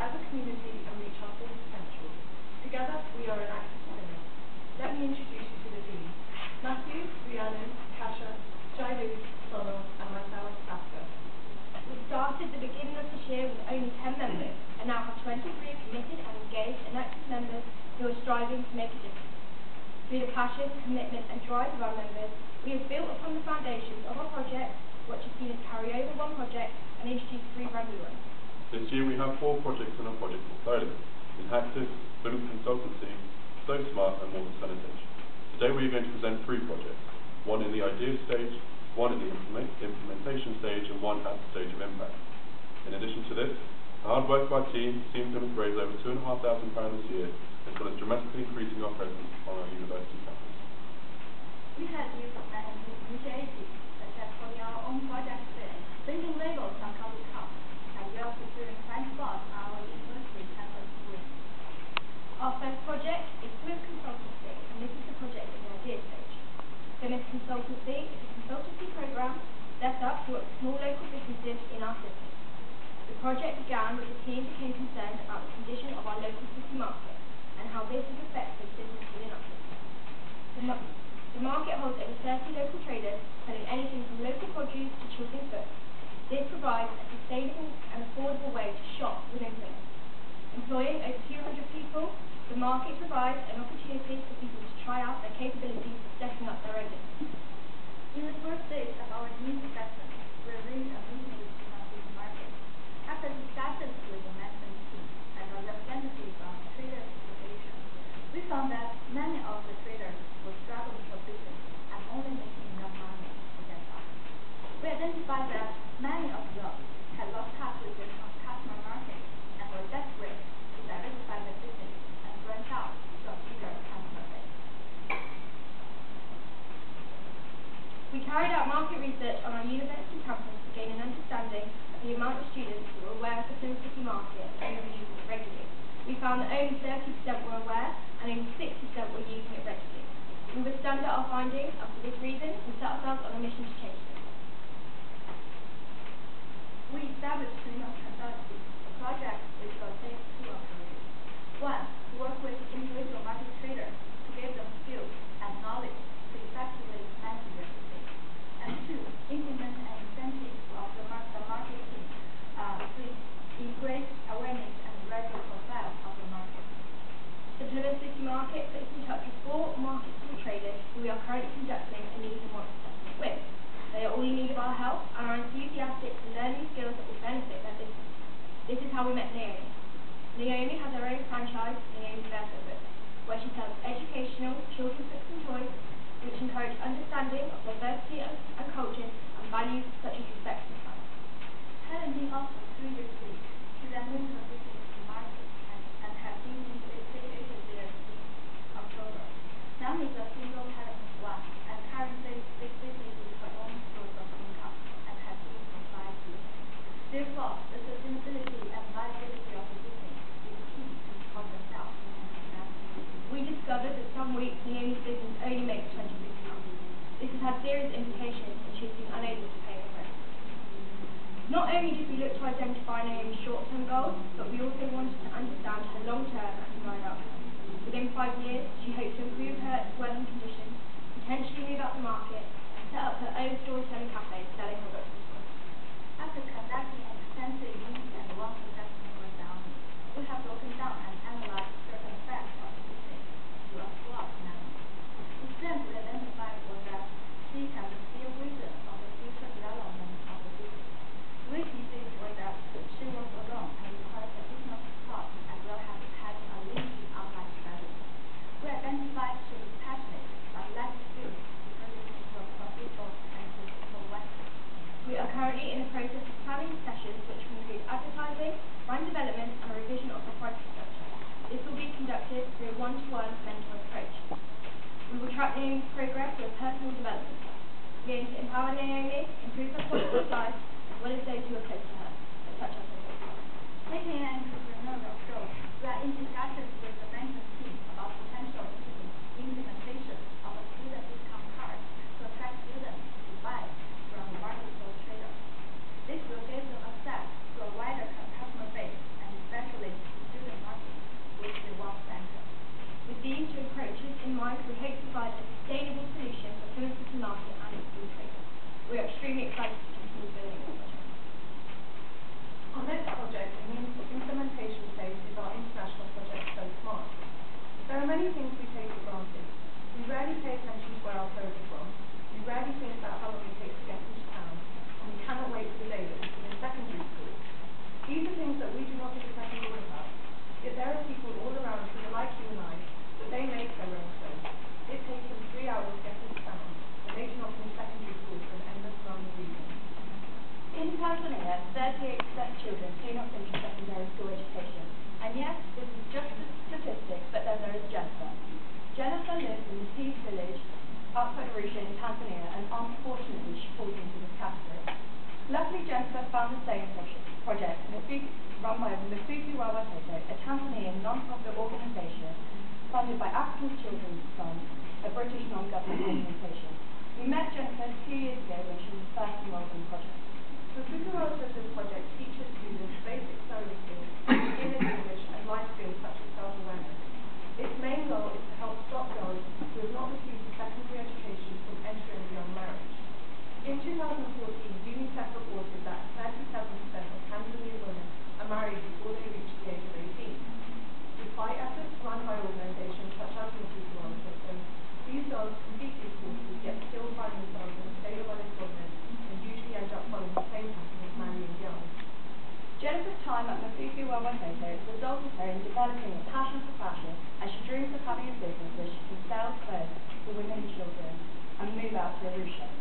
as a community and reach our full potential. Together, we are Enactus Plymouth. Let me introduce you to the team. Matthew, Rhiannon, Kasha, Jailu, Sonal, and myself, Saskia. We started at the beginning of this year with only 10 members, and now have 23 committed and engaged Enactus members who are striving to make a difference. Through the passion, commitment and drive of our members, we have built upon the foundations of our project, which has seen us carry over one project and introduce 3 brand new ones. This year we have 4 projects in our project portfolio: Enactus, Plymouth Consultancy, So Smart and Water Sanitation. Today we are going to present 3 projects, one in the idea stage, one at the implementation stage and one at the stage of impact. In addition to this, the hard work of our team seems to have raised over £2,500 this year, as well as dramatically increasing our presence on our university campus. We have used many initiatives, such as holding our own project fair, printing labels on coffee cups, as well as securing science spots on our university campus screen. Our first project is Plymouth Consultancy, and this is the project in the idea stage. Plymouth Consultancy is a consultancy program set up to work with small local businesses in our city. The project began when the team became concerned about the condition of our local city market and how this has affected business within our city. The market holds over 30 local traders selling anything from local produce to children's books. This provides a sustainable and affordable way to shop within Plymouth. Employing over 200 people, the market provides an opportunity for people to try out their capabilities of setting up their own business. In the first stage of our new assessment, we arranged a meeting with the market. After discussions with the management team and a representative from Traders Association, we found that many of the traders were struggling for business and only making enough money to get by. We identified that many of them had lost touch with their customer market and were desperate to diversify their business and branch out to a bigger customer base. We carried out market research on our university campus to gain an understanding of the amount of students who were aware of the Plymouth City market and who were using it regularly. We found that only 30% were aware and only 60% were using it regularly. We were stunned at our findings, and for this reason, we set ourselves on a mission to change this. We established Plymouth Consultancy, a project which will take 2 approaches. 1, to work with individual market traders to give them skills and knowledge to effectively manage their business. And 2, implement an incentive of the market team to increase awareness and raise the profile of the market. The Plymouth City market puts in touch with 4 market traders who we are currently conducting a need and want assessment with. They are all in need of our help and are enthusiastic to learn new skills that will benefit their business. This is how we met Naomi. Naomi has her own franchise, Naomi's Barefoot Books, where she sells educational children's books and toys, which encourage understanding of diversity and cultures and values such as respect and trust. Having been off for 3 years free, she then moved her business to market and has been situated there since October. Naomi is a single parent of 1 and currently this business is her own source of income and has been for 5 years. Therefore, the sustainability and viability of the business is key to support herself and her family. We discovered that some weeks Naomi's business only makes £26. This has had serious implications and she has been unable to pay her rent. Not only did we look to identify Naomi's short-term goals, but we also wanted to understand her long-term and desired outcomes. Within 5 years, she hoped to improve her working conditions, potentially move up the market, and set up her own storytelling cafe selling her books and toys. After conducting an extensive need and want assessment with Naomi, we have broken down and analyzed certain facts of the business into a SWOT analysis. The strength we identified was that she has a clear vision of the future development of the business. Weaknesses were that she was alone and required additional support as well as having a limited online presence. We identified she was passionate but lacked skills to turn this into a profitable and successful venture. We are currently in the process of planning sessions which will include advertising, brand development and a revision of the pricing structure. This will be conducted through a one-to-one mentoring approach. We will track Naomi's progress with a personal development plan. We aim to empower Naomi, improve her quality of life, as well as those who are close to her, such as her daughter. Taking an entrepreneurial approach, we are in discussions with the management team about potential implementation of a student discount card to attract students to buy from the marketplace traders. This will give them access to a wider customer base and especially run by Mafuku Wawatoto, a Tanzanian non-profit organisation funded by African Children's Fund, a British non-government organisation. We met Jennifer 2 years ago when she was first involved in the project. The Mafuku Wawatoto project teaches students basic sewing skills, beginner's English and life skills such as self-awareness. Its main goal is to help stop girls who have not received a secondary education from entering beyond marriage. In 2014, UNICEF reported that 37% of Tanzanian women are married before they reach the age of 18. Despite efforts run by organisations such as the Mafuku Wawatoto, these girls complete these courses yet still find themselves in a state of unemployment and usually end up following the same pattern as marrying young. Jennifer's time at Mafuku Wawatoto resulted her in developing a passion for fashion as she dreams of having a business where she can sell clothes for women and children and move out to Arusha.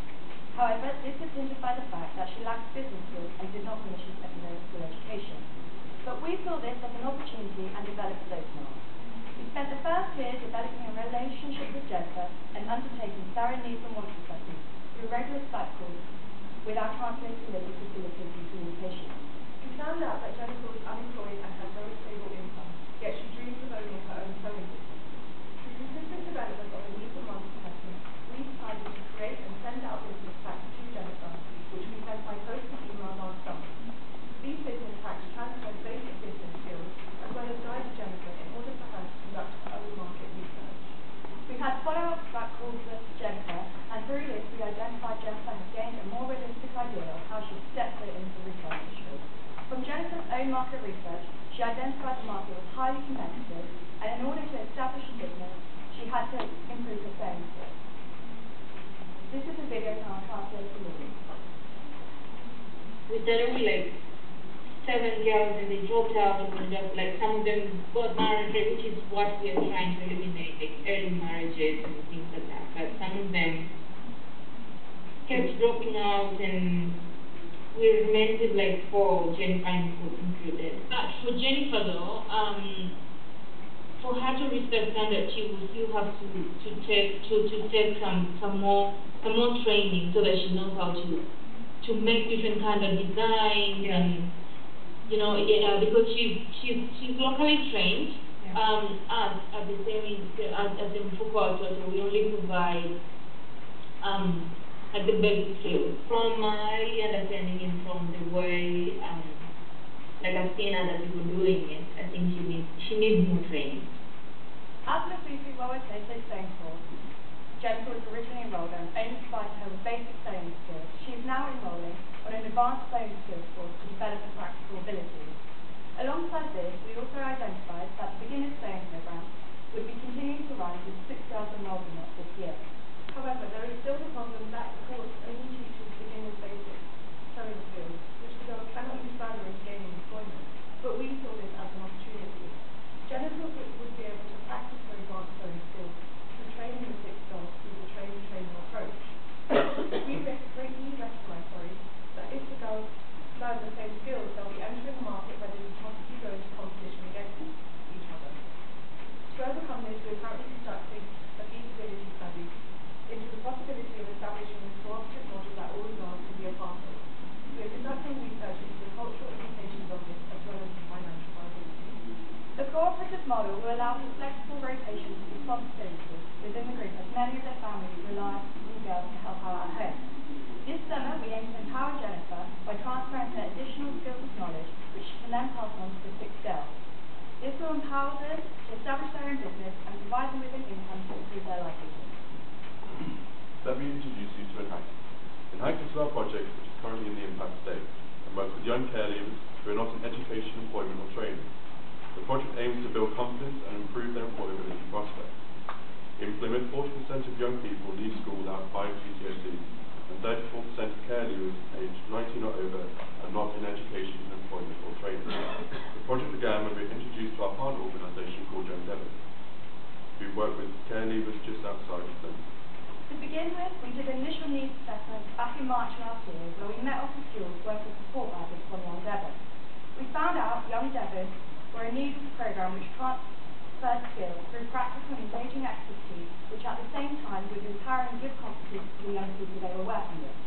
However, this is hindered by the fact that she lacks business skills and did not finish her secondary school education. But we saw this as an opportunity and developed those skills. We spent the first year developing a relationship with Jennifer and undertaking thorough needs and wants assessments through regular Skype calls with our translator Lily facilitating communication. We found out that Jennifer was unemployed and had no stable income, yet she dreamed of owning her own sewing business. Through consistent development of a needs and wants assessment, we decided to create and send out business packs to Jennifer, which we sent by post and email last summer. These business packs transferred basic business skills as well as guided Jennifer in order for her to conduct her own market research. We had follow-up Skype calls with Jennifer, and through this we identified Jennifer had gained a more realistic idea of how she stepped foot into the retail industry. From Jennifer's own market research, she identified the market was highly competitive, and in order to establish a business, she had to improve her sewing skills. This is a video from our translator Lily. We started with like 7 girls and they dropped out and ended up like some of them got married, which is what we are trying to eliminate, like early marriages and things like that. But some of them kept dropping out and we recommended like 4, Jennifer included. But for Jennifer though, for her to reach that standard, she will still have to take some more training so that she knows how to make different kind of designs and because she's locally trained. At the same as the Mfuko, so we only provide like the basic skills. From my understanding and from the way like I've seen other people doing it, I think she needs more training. At Mafuku Wawatoto sewing course, Jennifer was originally enrolled and only provided her with basic sewing skills. She is now enrolling on an advanced sewing skills course to develop her practical abilities. Alongside this, we also identified that the beginner's sewing program would be continuing to run with 6 girls enrolled in it this year. However, there is still the problem that the course only teaches beginners basic sewing skills, which the girls cannot use further in gaining employment, but we saw this as an opportunity. Jennifer would be able to practice her advanced sewing skills through training the 6 girls through the train-the-trainer approach. We recognize that if the girls learn the same skills, they'll be entering a market where they will possibly go into competition against each other. To overcome this, we are currently conducting a feasibility study into the possibility of establishing a cooperative model that all girls can be a part of. We are conducting research into the cultural implications of this as well as the financial viability. The cooperative model will allow for flexible rotation of responsibilities within the group as many of their families rely on girls to help out at home. This summer, we aim to empower Jennifer by transferring her additional skills and knowledge, which she can then pass on to the 6 girls. This will empower them to establish their own business and provide them with an income to improve their livelihood. Let me introduce you to Enactus. Enactus is our project which is currently in the impact stage and works with young care leavers who are not in education, employment or training. The project aims to build confidence and improve their employability prospects. In Plymouth, 40% of young people leave school without 5 GCSEs, and 34% of care leavers aged 19 or over are not in education, employment or training. The project began when we were introduced to our partner organisation called Young Devon. We work with care leavers just outside of Plymouth. To begin with, we did an initial needs assessment back in March last year, where we met office schools working support workers from Young Devon. We found out Young Devon were in need of a program which transferred skills through practical and engaging activities, which at the same time would empower and give confidence to the young people they were working with.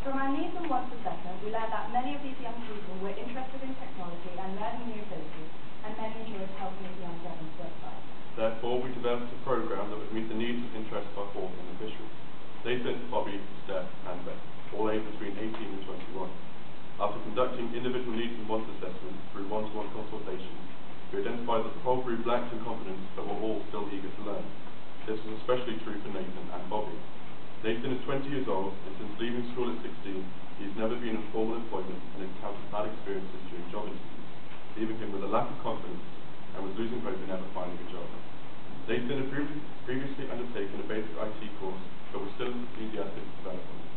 From our needs and wants assessment, we learned that many of these young people were interested in technology and learning individual needs and wants assessment through one-to-one consultations, we identified that the whole group lacked in confidence but were all still eager to learn. This was especially true for Nathan and Bobby. Nathan is 20 years old, and since leaving school at 16, he has never been in formal employment and encountered bad experiences during job interviews, leaving him with a lack of confidence and was losing hope in ever finding a job. Nathan had previously undertaken a basic IT course, but was still enthusiastic to develop on it.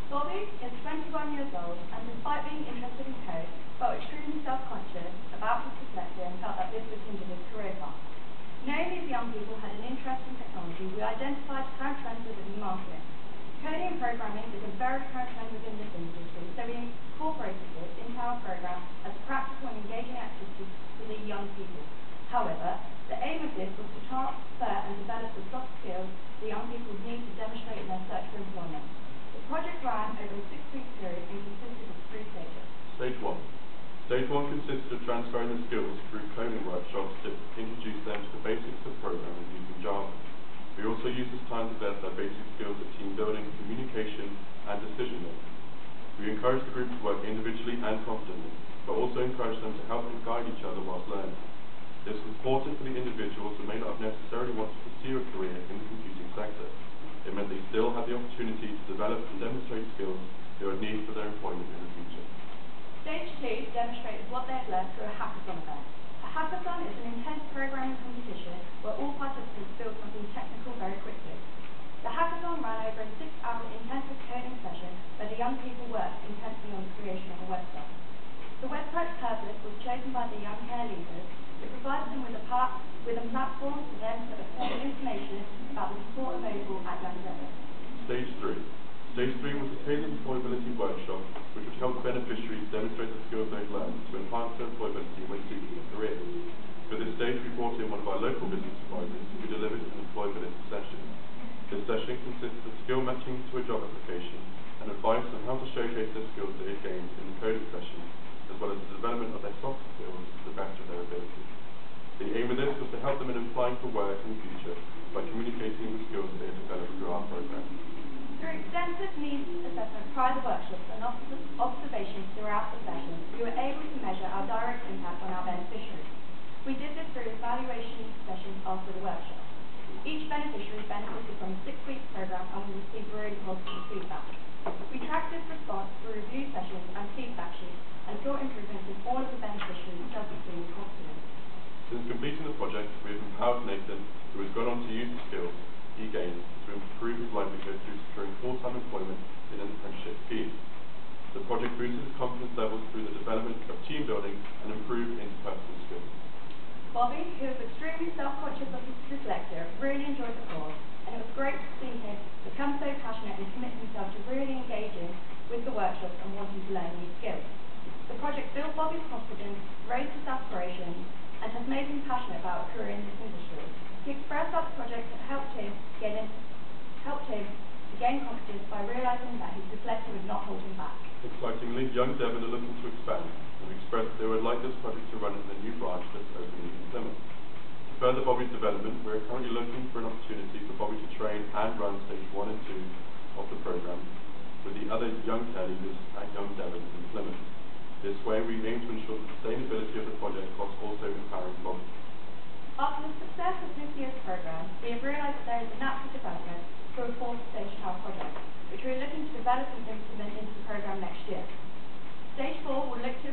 Bobby is 21 years old, and despite being interested in code, felt extremely self-conscious about his dyslexia and felt that this would hinder his career path. Knowing these young people had an interest in technology, we identified current trends within the market. Coding and programming is a very current trend within this industry, so we incorporated this into our program as a practical and engaging activity for the young people. However, the aim of this was to transfer and develop the soft skills the young people need to demonstrate in their search for employment. The project ran over a 6-week period and consisted of 3 stages. Stage 1. Stage 1 consisted of transferring the skills through coding workshops to introduce them to the basics of programming using Java. We also used this time to develop their basic skills of team building, communication, and decision making. We encouraged the group to work individually and confidently, but also encouraged them to help and guide each other whilst learning. This was important for the individuals who may not have necessarily wanted to pursue a career in the computing sector. It meant they still had the opportunity to develop and demonstrate skills they would need for their employment in the future. Stage 2 demonstrated what they had learned through a hackathon event. A hackathon is an intense programming competition where all participants build something technical very quickly. The hackathon ran over a 6-hour intensive coding session where the young people worked intensely on the creation of a website. The website's purpose was chosen by the young care leaders. It provided them with a platform for them to obtain information about the support available at Young Devon. Stage 3. Stage 3 was a tailored employability workshop which would help beneficiaries demonstrate the skills they've learned to enhance their employability when seeking a career. For this stage, we brought in one of our local business advisors who delivered an employability session. This session consisted of skill matching to a job application and advice on how to showcase their skills they had gained in the coding session, as well as the development of their soft skills to the best of their ability. The aim of this was to help them in applying for work in the future by communicating the skills they had developed through our program. Through extensive needs assessment prior to workshops and observations throughout the session, we were able to measure our direct impact on our beneficiaries. We did this through evaluation sessions after the workshop. Each beneficiary benefited from a 6-week program and we received really positive feedback. We tracked this response through review sessions and feedback sheets and saw improvements in all of the beneficiaries just as we were confident. Since completing the project, we have empowered Nathan, who has gone on to use the skills he gained to improve his livelihood through securing full-time employment in an apprenticeship scheme. The project boosted his confidence levels through the development of team building and improved interpersonal skills. Bobby, who is extremely self-conscious of his dyslexia, really enjoyed the course, and it was great to see him become so passionate and commit himself to really engaging with the workshops and wanting to learn new skills. The project built Bobby's confidence, raised his aspirations, and has made him passionate about a career in this industry. He expressed how the project had helped him to gain confidence by realising that his dyslexia would not hold him back. Excitingly, Young Devon are looking to expand, and we expressed that they would like this project to run in the new branch that's opening in Plymouth. To further Bobby's development, we are currently looking for an opportunity for Bobby to train and run stage 1 and 2 of the program with the other young care leaders at Young Devon in Plymouth. This way, we aim to ensure the sustainability of the project whilst also empowering Bobby. After the success of this year's program, we have realised that there is a natural development for a 4th stage to our project, which we are looking to develop and implement into the program next year. Stage 4 will look to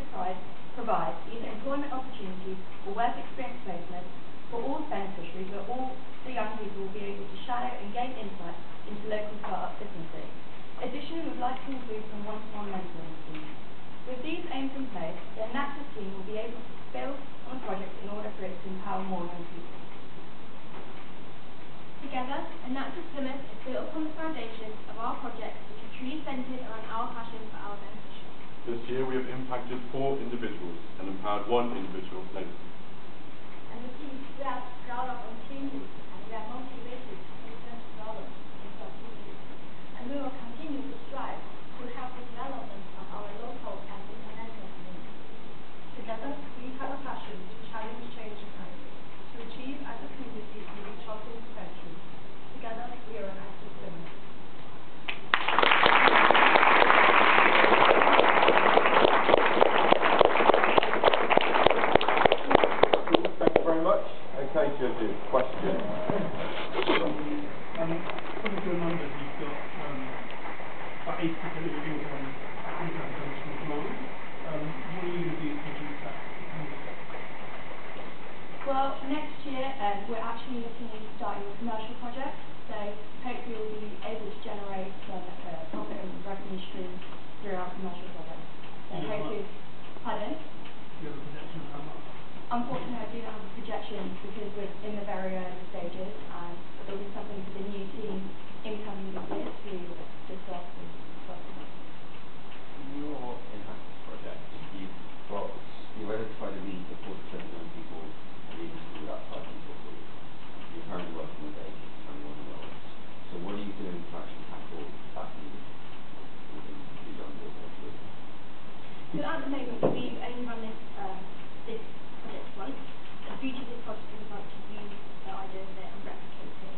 provide either employment opportunities or work experience placements for all beneficiaries, where all the young people will be able to shadow and gain insight into local start-up businesses. Additionally, we would like to include some one-to-one mentoring schemes. With these aims in place, the Enactus team will be able to build on the project in order for it to empower more young people. Together, Enactus Plymouth is built upon the foundations of our project, which are truly centred around our passion for our beneficiaries. This year we have impacted 4 individuals and empowered 1 individual, Nathan. And the team, we are proud of our team and we are motivated to make them develop and succeed. And we will continue to strive to help the development of our local and international community. Together, we have a passion to challenge change and practice, to achieve as a community and reach our full potential. Together, we are Enactus Plymouth. questions? According to the numbers, you've got about 80% of your income comes from demand. What are you going to do to reduce that? Well, next year we're actually looking into starting a commercial project, so hopefully we'll be able to generate some profit and revenue streams through our commercial project. So hopefully, pardon? Do you have a projection of how much? Unfortunately, I do not have a projection because we're in the very early stages, and it'll be something for the new team incoming this year to discuss and discuss. In your Enactus project, you've identified a need for 47 young people leaving school without starting school. You're currently working with 18-21-year-olds. So what are you doing to actually tackle that need within the younger group? So at the moment, we've only run this project once. The beauty of this project is like to use the idea of it and replicate it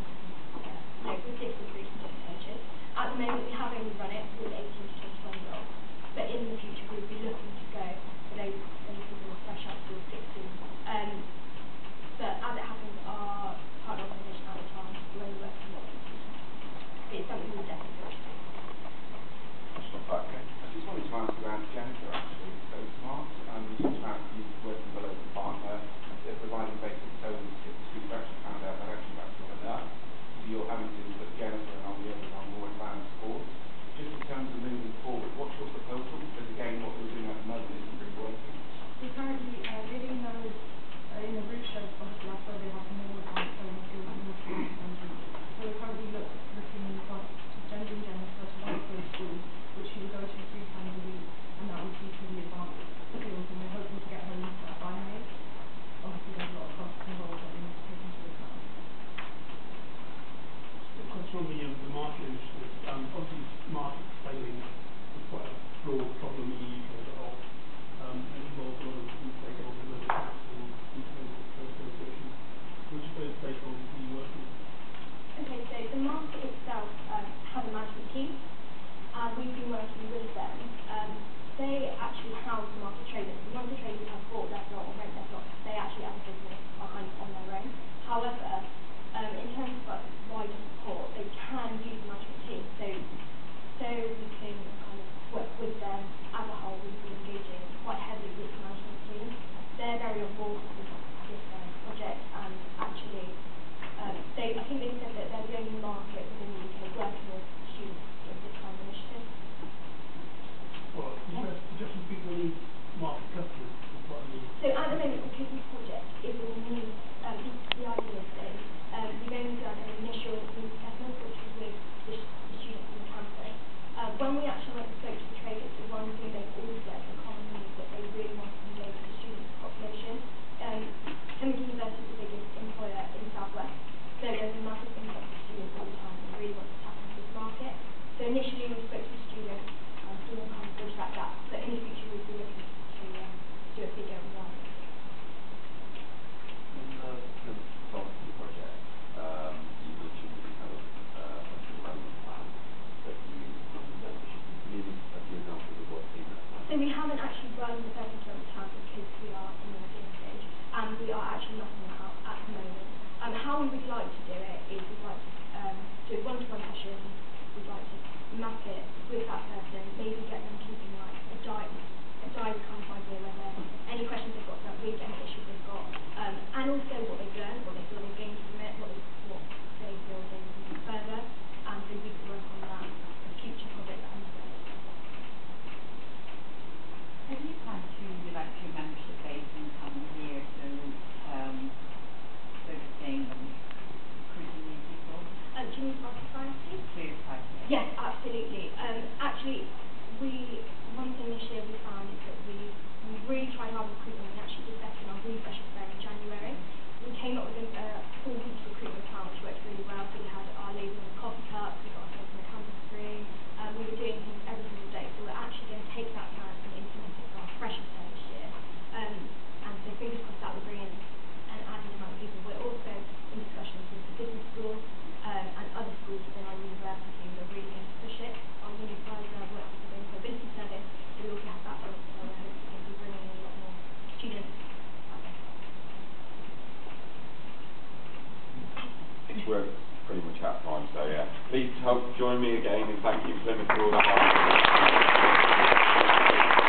with different groups and different ages. At the moment, we have only run it with 18 to 21-year-olds, but in the future, we'll be looking to go for those people fresh out to 16. But as it happens, our partner organisation at the time, we're only working with 18. It's something we'll definitely do. Okay. I just wanted to ask about Jennifer, actually. So Smart, you talked about you working with a local partner, they're providing basic coding skills. We've actually found out that actually that's not enough. So you're having to put Jennifer and all the others on more advanced course. Just in terms of moving forward, what's your proposal? Because again, what we're doing at the moment isn't really working. So currently, living those in the roof shed, obviously that's where they have more advanced coding skills and more skills than gender. So we're currently looking for gender and Jennifer to one of those schools, which she will go to 3 times a week, and that will teach her the advanced skills, and we're hoping to get her into that by May. Obviously there's a lot of costs involved that we need to take into account. A question on the market initiative. Obviously, market spending is quite a broad problem in the UK as a whole. It involves a lot of different stakeholders, local council, independent associations. Which of those stakeholders are you working with? Okay, so the market itself has a management team, and we've been working with them. They actually house the market traders. So once the traders have bought their slot or rent their slot, they actually as a business are kind of on their own. However, in terms of wider support, they can use the management team. So we can kind of work with them as a whole. We've been engaging quite heavily with the management team. They're very on board with this project, and actually, I think they said that they're the only market within the UK working with students in this kind of initiative. Well, just for people who need market customers, is what I mean. So at the moment, because this project is in the idea stage, we've only done an initial needs assessment, which was with the students on the campus. When we actually went and spoke to the traders, the one thing they all said, the common need that they really want to engage with the student population. Plymouth University is the biggest employer in the southwest, so there's a massive influx of students all the time and really want to tap into this market. So initially we spoke to the students and still want to kind of bridge that gap, but in the future we'll be looking to do a bigger and wider. In the consultancy project, you mentioned that you have a development plan that you undertake. Can you give a few examples of what's in that plan? So we haven't actually run the first development plan because we are in the idea stage, and we are actually mapping that out at the moment. How we would like to do it is we'd like to do one-to-one sessions. We'd like to map it with that person, maybe get them keeping like a diary kind of idea whether any questions they've got about week, any issues they've got, and also what they've learned, what they feel they've gained from it, what they feel they need further, and so we can work on that for future projects that comes together. Have you planned to develop your membership base in the coming year, so focusing on recruiting new people? Do you mean for our society? For your society, Yes, absolutely. Actually, one thing this year we found is that we've informal chat time. So yeah, please help join me again in thanking Plymouth for all the hard work.